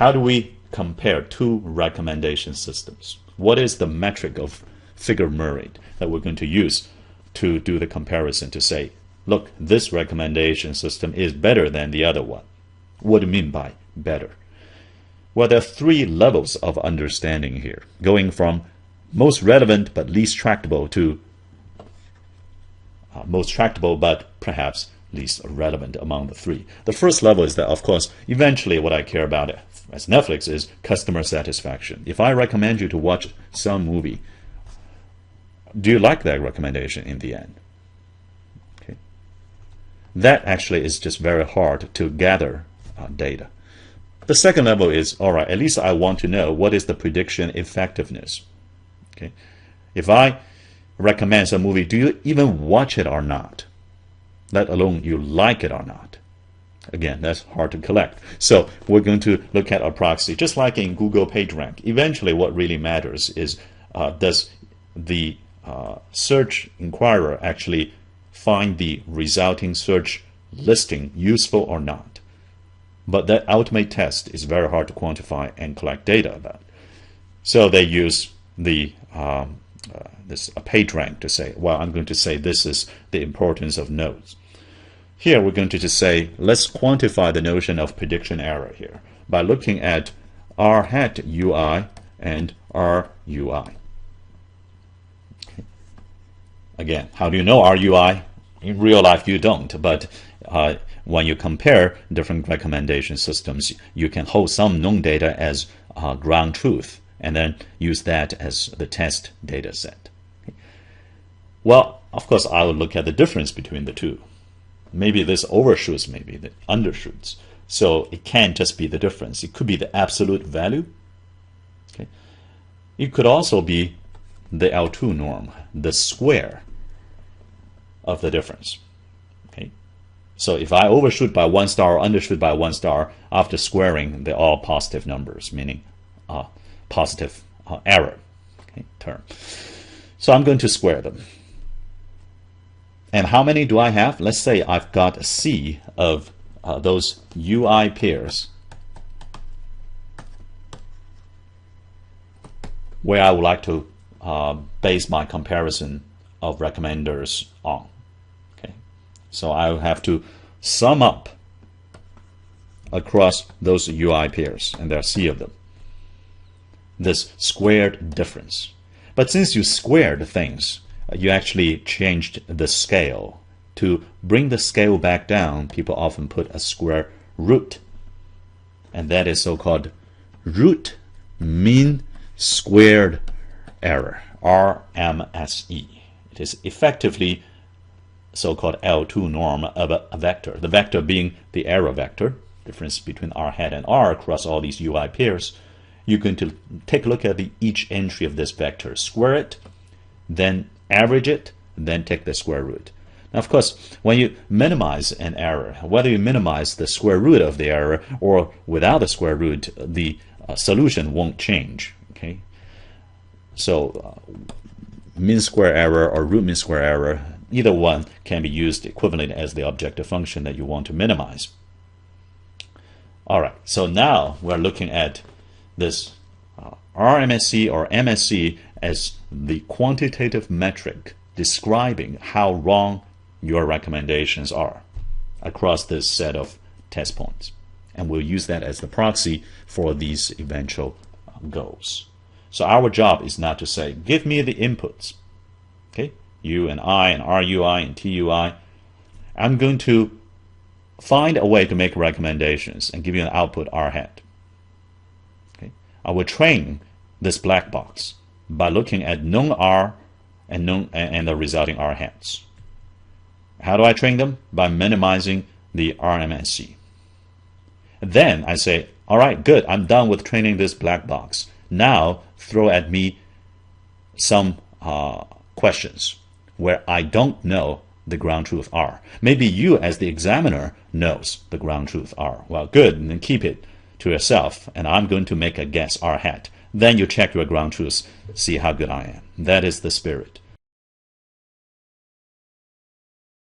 how do we compare two recommendation systems? What is the metric of Figure-Murray that we're going to use to do the comparison to say, look, this recommendation system is better than the other one? What do you mean by better? Well, there are three levels of understanding here, going from most relevant but least tractable to most tractable but perhaps least relevant among the three. The first level is that, of course, eventually what I care about as Netflix is customer satisfaction. If I recommend you to watch some movie, do you like that recommendation in the end? Okay. That actually is just very hard to gather data. The second level is, all right, at least I want to know what is the prediction effectiveness. Okay. If I recommend some movie, do you even watch it or not? Let alone you like it or not. Again, that's hard to collect. So we're going to look at a proxy, just like in Google PageRank. Eventually, what really matters is does the search inquirer actually find the resulting search listing useful or not? But that ultimate test is very hard to quantify and collect data about. So they use the this PageRank to say, well, I'm going to say this is the importance of nodes. Here we're going to just say, let's quantify the notion of prediction error here by looking at R hat UI and R UI. Okay. Again, how do you know R UI? In real life, you don't, but when you compare different recommendation systems, you can hold some known data as ground truth and then use that as the test data set. Okay. Well, of course, I would look at the difference between the two. Maybe this overshoots, maybe that undershoots. So it can't just be the difference. It could be the absolute value. Okay. It could also be the L2 norm, the square of the difference. Okay. So if I overshoot by 1 star or undershoot by 1 star, after squaring, they're all positive numbers, meaning positive error term. So I'm going to square them. And how many do I have? Let's say I've got a C of those UI pairs where I would like to base my comparison of recommenders on. Okay, so I will have to sum up across those UI pairs, and there are C of them, this squared difference. But since you squared things, you actually changed the scale. To bring the scale back down, people often put a square root, and that is so-called root mean squared error, RMSE. It is effectively so-called L2 norm of a vector, the vector being the error vector, difference between R hat and R across all these UI pairs. You're going to take a look at each entry of this vector, square it, then average it, then take the square root. Now, of course, when you minimize an error, whether you minimize the square root of the error or without the square root, the solution won't change. Okay, so mean square error or root mean square error, either one can be used equivalent as the objective function that you want to minimize. All right, so now we're looking at this RMSE or MSE as the quantitative metric describing how wrong your recommendations are across this set of test points. And we'll use that as the proxy for these eventual goals. So our job is not to say, give me the inputs, okay, U and I and RUI and TUI. I'm going to find a way to make recommendations and give you an output R hat. Okay, I will train this black box by looking at known R and the resulting R hats. How do I train them? By minimizing the RMSE. Then I say, all right, good, I'm done with training this black box. Now throw at me some questions where I don't know the ground truth R. Maybe you as the examiner knows the ground truth R. Well, good, and then keep it to yourself, and I'm going to make a guess R hat. Then you check your ground truths, see how good I am. That is the spirit.